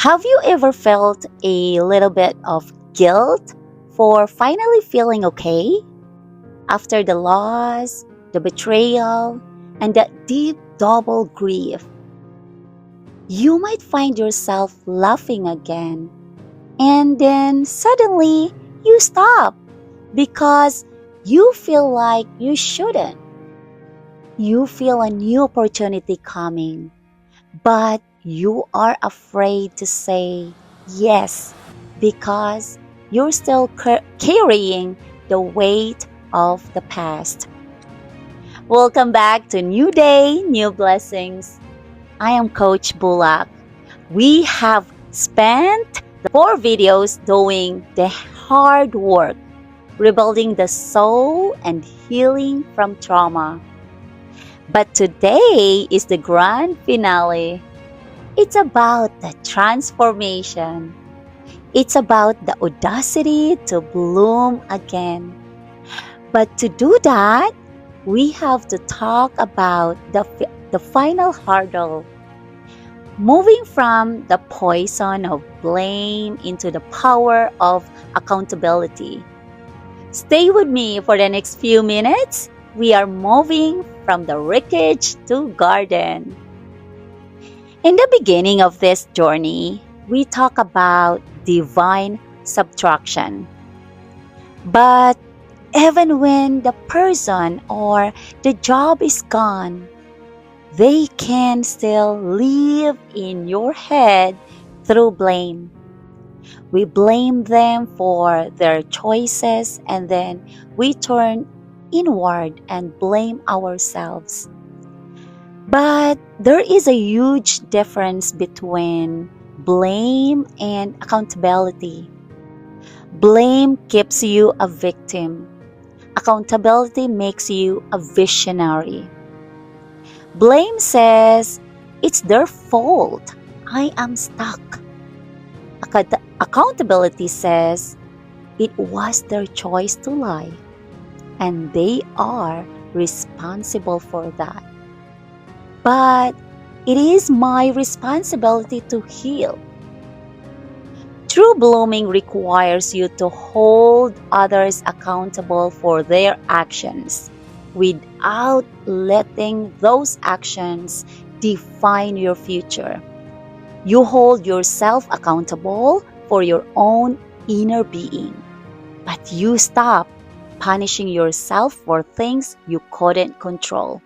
Have you ever felt a little bit of guilt for finally feeling okay after the loss, the betrayal, and that deep double grief? You might find yourself laughing again, and then suddenly you stop because you feel like you shouldn't. You feel a new opportunity coming, but you are afraid to say yes because you're still carrying the weight of the past. Welcome back to New Day, New Blessings. I am Coach Bulak. We have spent the 4 videos doing the hard work, rebuilding the soul and healing from trauma. But today is the grand finale. It's about the transformation. It's about the audacity to bloom again. But to do that, we have to talk about the final hurdle. Moving from the poison of blame into the power of accountability. Stay with me for the next few minutes. We are moving from the wreckage to garden. In the beginning of this journey, we talk about divine subtraction. But even when the person or the job is gone, they can still live in your head through blame. We blame them for their choices and then we turn inward and blame ourselves. But there is a huge difference between blame and accountability. Blame keeps you a victim. Accountability makes you a visionary. Blame says, it's their fault. I am stuck. Accountability says, it was their choice to lie, and they are responsible for that. But it is my responsibility to heal. True blooming requires you to hold others accountable for their actions without letting those actions define your future. You hold yourself accountable for your own inner being, but you stop punishing yourself for things you couldn't control.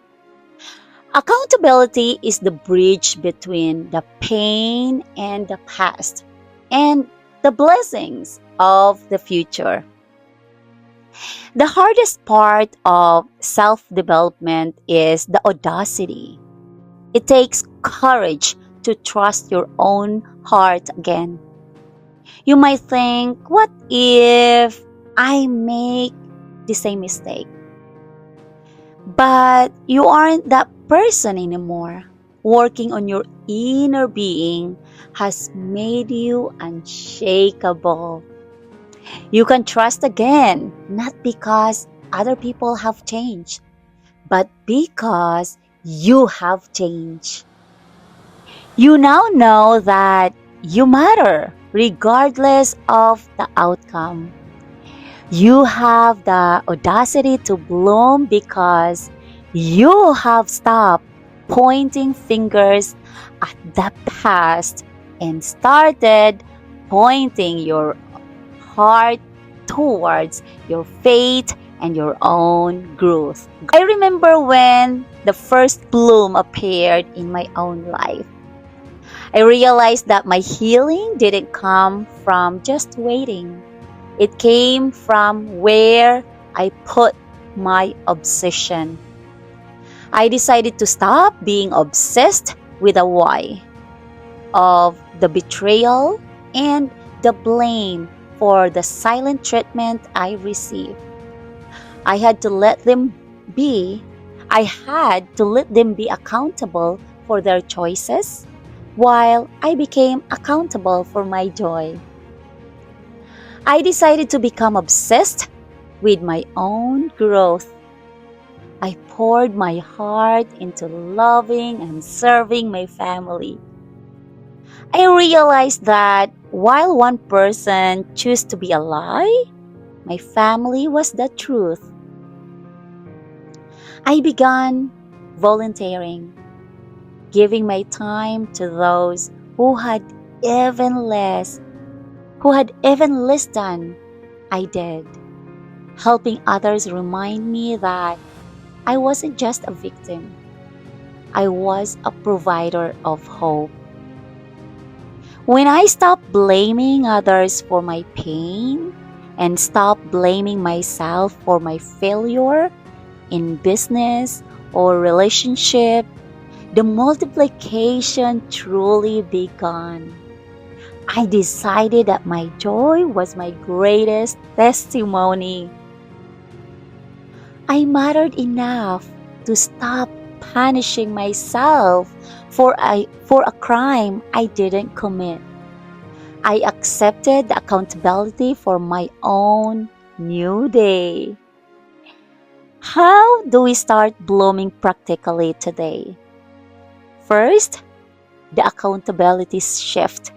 Accountability is the bridge between the pain and the past and the blessings of the future. The hardest part of self-development is the audacity. It takes courage to trust your own heart again. You might think, what if I make the same mistake? But you aren't that person anymore. Working on your inner being has made you unshakable. You can trust again, not because other people have changed, but because you have changed. You now know that you matter regardless of the outcome. You have the audacity to bloom because you have stopped pointing fingers at the past and started pointing your heart towards your faith and your own growth. I remember when the first bloom appeared in my own life. I realized that my healing didn't come from just waiting. It came from where I put my obsession. I decided to stop being obsessed with the why of the betrayal and the blame for the silent treatment I received. I had to let them be accountable for their choices while I became accountable for my joy. I decided to become obsessed with my own growth. I poured my heart into loving and serving my family. I realized that while one person chose to be a lie, my family was the truth. I began volunteering, giving my time to those who had even less, who had even less than I did, helping others remind me that I wasn't just a victim. I was a provider of hope. When I stopped blaming others for my pain and stopped blaming myself for my failure in business or relationship, the multiplication truly began. I decided that my joy was my greatest testimony. I mattered enough to stop punishing myself for a crime I didn't commit. I accepted the accountability for my own new day. How do we start blooming practically today? First, the accountability shift.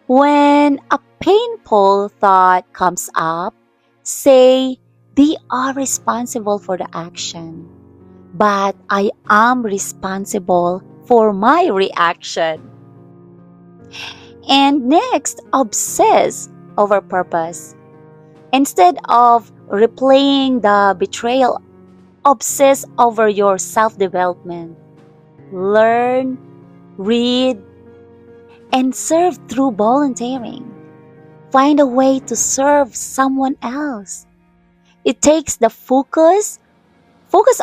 When a painful thought comes up, say, they are responsible for the action, but I am responsible for my reaction. And next, obsess over purpose. Instead of replaying the betrayal, obsess over your self-development. Learn, read, and serve through volunteering. Find a way to serve someone else. It takes the focus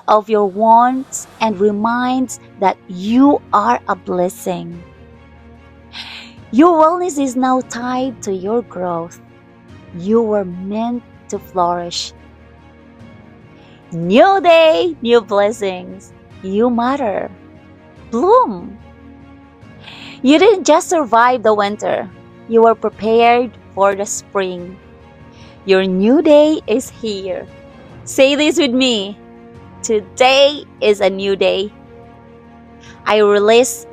of your wants and reminds that you are a blessing. Your wellness is now tied to your growth. You were meant to flourish. New day, new blessings. You matter. Bloom. You didn't just survive the winter. You were prepared for the spring. Your new day is here. Say this with me. Today is a new day. I release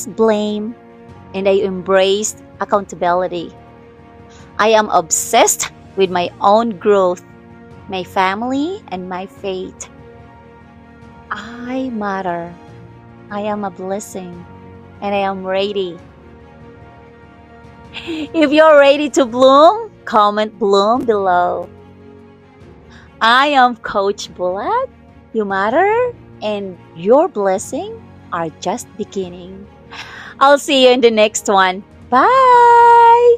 blame and I embrace accountability. I am obsessed with my own growth, my family, and my faith. I matter. I am a blessing and I am ready. If you're ready to bloom, comment bloom below. I am Coach Bullet. You matter and your blessing are just beginning. I'll see you in the next one. Bye!